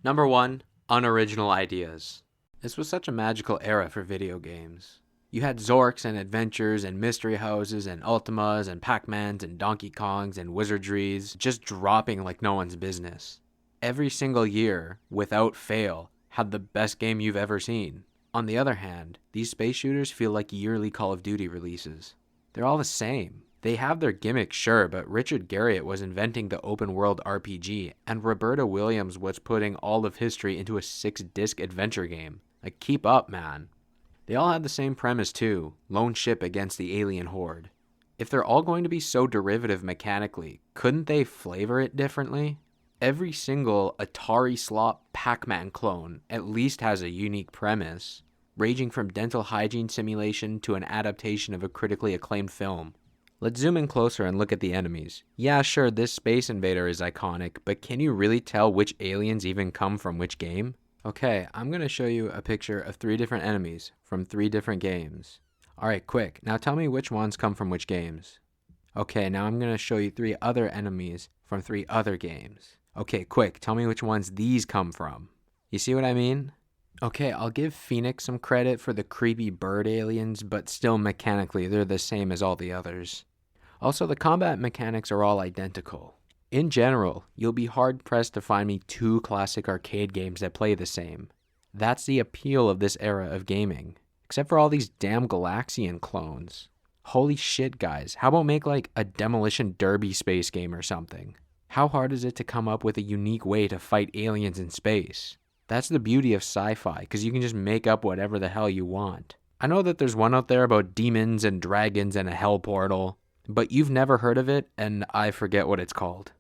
Number 1. Unoriginal Ideas. This was such a magical era for video games. You had Zorks and Adventures and Mystery Houses and Ultimas and Pac-Mans and Donkey Kongs and Wizardries just dropping like no one's business. Every single year, without fail, had the best game you've ever seen. On the other hand, these space shooters feel like yearly Call of Duty releases. They're all the same. They have their gimmicks, sure, but Richard Garriott was inventing the open-world RPG, and Roberta Williams was putting all of history into a 6-disc adventure game. Like, keep up, man. They all had the same premise too, lone ship against the alien horde. If they're all going to be so derivative mechanically, couldn't they flavor it differently? Every single Atari slot Pac-Man clone at least has a unique premise, ranging from dental hygiene simulation to an adaptation of a critically acclaimed film. Let's zoom in closer and look at the enemies. Yeah, sure, this Space Invader is iconic, but can you really tell which aliens even come from which game? Okay, I'm going to show you a picture of 3 different enemies from 3 different games. Alright, quick, now tell me which ones come from which games. Okay, now I'm going to show you 3 other enemies from 3 other games. Okay, quick, tell me which ones these come from. You see what I mean? Okay, I'll give Phoenix some credit for the creepy bird aliens, but still mechanically they're the same as all the others. Also, the combat mechanics are all identical. In general, you'll be hard-pressed to find me 2 classic arcade games that play the same. That's the appeal of this era of gaming. Except for all these damn Galaxian clones. Holy shit, guys, how about make like a Demolition Derby space game or something? How hard is it to come up with a unique way to fight aliens in space? That's the beauty of sci-fi, because you can just make up whatever the hell you want. I know that there's one out there about demons and dragons and a hell portal, but you've never heard of it, and I forget what it's called.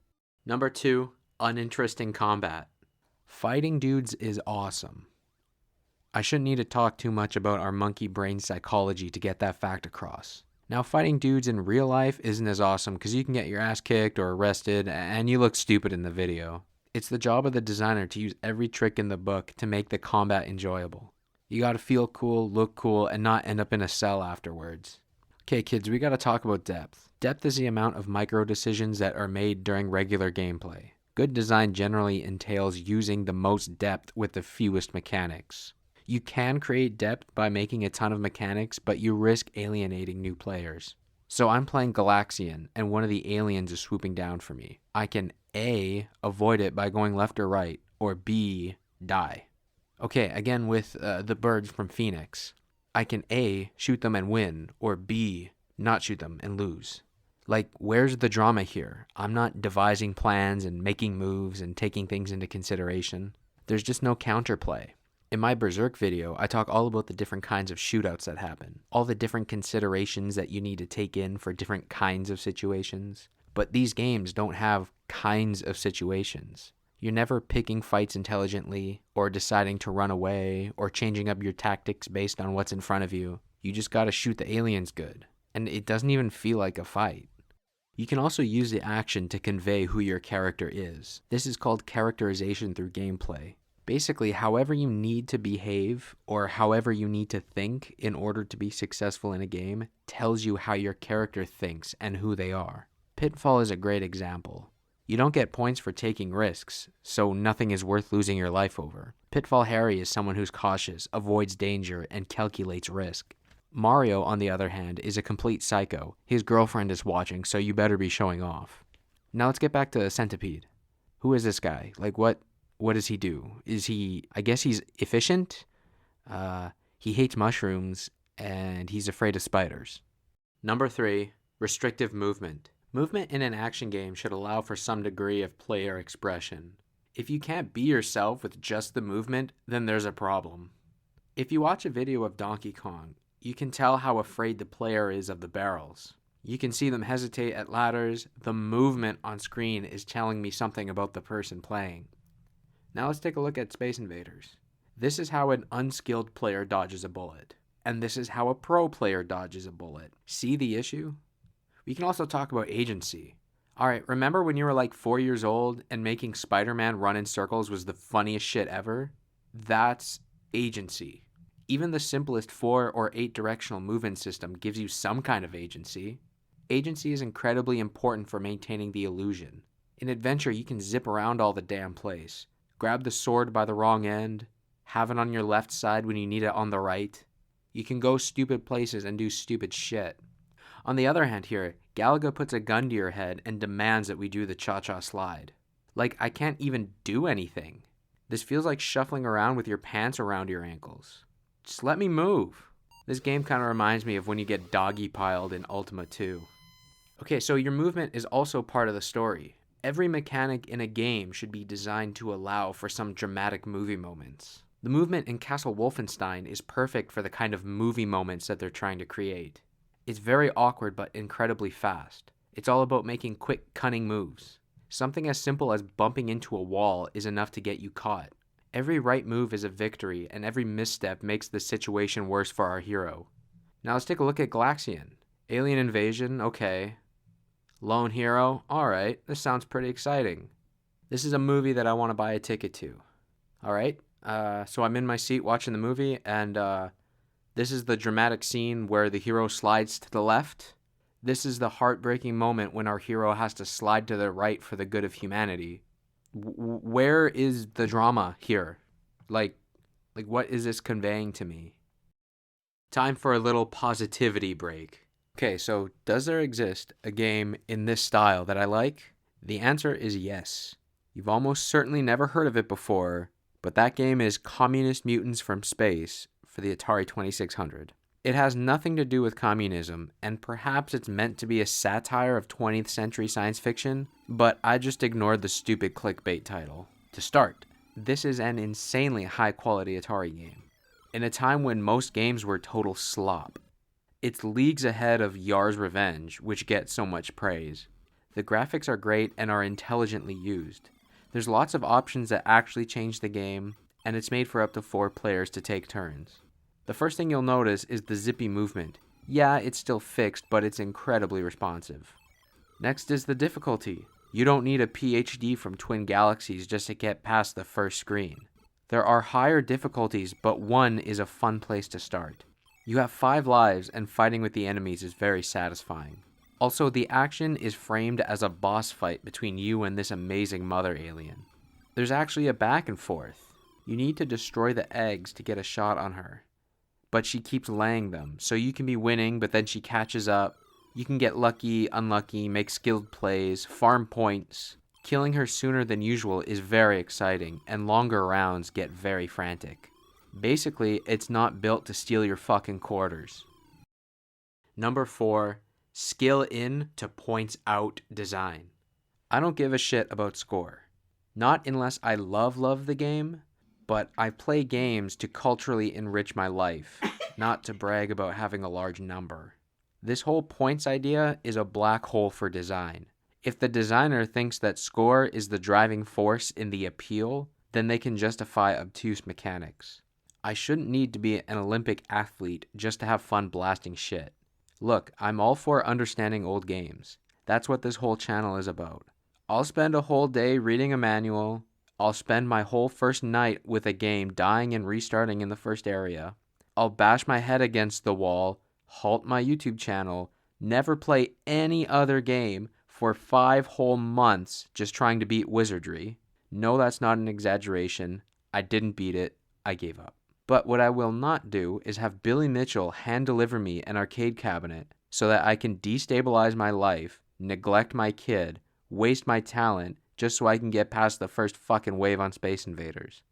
Number 2, Uninteresting Combat. Fighting dudes is awesome. I shouldn't need to talk too much about our monkey brain psychology to get that fact across. Now, fighting dudes in real life isn't as awesome because you can get your ass kicked or arrested and you look stupid in the video. It's the job of the designer to use every trick in the book to make the combat enjoyable. You gotta feel cool, look cool, and not end up in a cell afterwards. Okay, kids, we gotta talk about depth. Depth is the amount of micro decisions that are made during regular gameplay. Good design generally entails using the most depth with the fewest mechanics. You can create depth by making a ton of mechanics, but you risk alienating new players. So I'm playing Galaxian, and one of the aliens is swooping down for me. I can A, avoid it by going left or right, or B, die. Okay, again with the birds from Phoenix. I can A, shoot them and win, or B, not shoot them and lose. Like, where's the drama here? I'm not devising plans and making moves and taking things into consideration. There's just no counterplay. In my Berserk video, I talk all about the different kinds of shootouts that happen, all the different considerations that you need to take in for different kinds of situations. But these games don't have kinds of situations. You're never picking fights intelligently, or deciding to run away, or changing up your tactics based on what's in front of you. You just gotta shoot the aliens good. And it doesn't even feel like a fight. You can also use the action to convey who your character is. This is called characterization through gameplay. Basically, however you need to behave or however you need to think in order to be successful in a game tells you how your character thinks and who they are. Pitfall is a great example. You don't get points for taking risks, so nothing is worth losing your life over. Pitfall Harry is someone who's cautious, avoids danger, and calculates risk. Mario, on the other hand, is a complete psycho. His girlfriend is watching, so you better be showing off. Now let's get back to Centipede. Who is this guy? Like, what does he do? I guess he's efficient? He hates mushrooms, and he's afraid of spiders. Number 3, Restrictive Movement. Movement in an action game should allow for some degree of player expression. If you can't be yourself with just the movement, then there's a problem. If you watch a video of Donkey Kong, you can tell how afraid the player is of the barrels. You can see them hesitate at ladders. The movement on screen is telling me something about the person playing. Now let's take a look at Space Invaders. This is how an unskilled player dodges a bullet. And this is how a pro player dodges a bullet. See the issue? We can also talk about agency. Alright, remember when you were like 4 years old and making Spider-Man run in circles was the funniest shit ever? That's agency. Even the simplest 4 or 8 directional movement system gives you some kind of agency. Agency is incredibly important for maintaining the illusion. In adventure, you can zip around all the damn place. grab the sword by the wrong end, have it on your left side when you need it on the right. You can go stupid places and do stupid shit. On the other hand here, Galaga puts a gun to your head and demands that we do the cha-cha slide. Like, I can't even do anything. This feels like shuffling around with your pants around your ankles. Just let me move. This game kind of reminds me of when you get doggy-piled in Ultima 2. Okay, so your movement is also part of the story. Every mechanic in a game should be designed to allow for some dramatic movie moments. The movement in Castle Wolfenstein is perfect for the kind of movie moments that they're trying to create. It's very awkward but incredibly fast. It's all about making quick, cunning moves. Something as simple as bumping into a wall is enough to get you caught. Every right move is a victory, and every misstep makes the situation worse for our hero. Now let's take a look at Galaxian. Alien invasion, okay. Lone hero, alright, this sounds pretty exciting. This is a movie that I want to buy a ticket to. Alright, so I'm in my seat watching the movie, and this is the dramatic scene where the hero slides to the left. This is the heartbreaking moment when our hero has to slide to the right for the good of humanity. Where is the drama here? Like what is this conveying to me? Time for a little positivity break. Okay, so does there exist a game in this style that I like? The answer is yes. You've almost certainly never heard of it before, but that game is Communist Mutants from Space for the Atari 2600. It has nothing to do with communism, and perhaps it's meant to be a satire of 20th century science fiction, but I just ignored the stupid clickbait title. To start, this is an insanely high-quality Atari game, in a time when most games were total slop. It's leagues ahead of Yar's Revenge, which gets so much praise. The graphics are great and are intelligently used. There's lots of options that actually change the game, and it's made for up to 4 players to take turns. The first thing you'll notice is the zippy movement. Yeah, it's still fixed, but it's incredibly responsive. Next is the difficulty. You don't need a PhD from Twin Galaxies just to get past the first screen. There are higher difficulties, but 1 is a fun place to start. You have 5 lives, and fighting with the enemies is very satisfying. Also, the action is framed as a boss fight between you and this amazing mother alien. There's actually a back and forth. You need to destroy the eggs to get a shot on her. But she keeps laying them, so you can be winning, but then she catches up. You can get lucky, unlucky, make skilled plays, farm points. Killing her sooner than usual is very exciting, and longer rounds get very frantic. Basically, it's not built to steal your fucking quarters. Number 4, skill in to points out design. I don't give a shit about score. Not unless I love the game, but I play games to culturally enrich my life, not to brag about having a large number. This whole points idea is a black hole for design. If the designer thinks that score is the driving force in the appeal, then they can justify obtuse mechanics. I shouldn't need to be an Olympic athlete just to have fun blasting shit. Look, I'm all for understanding old games. That's what this whole channel is about. I'll spend a whole day reading a manual. I'll spend my whole first night with a game dying and restarting in the first area. I'll bash my head against the wall, halt my YouTube channel, never play any other game for 5 whole months just trying to beat Wizardry. No, that's not an exaggeration. I didn't beat it. I gave up. But what I will not do is have Billy Mitchell hand deliver me an arcade cabinet so that I can destabilize my life, neglect my kid, waste my talent, just so I can get past the first fucking wave on Space Invaders.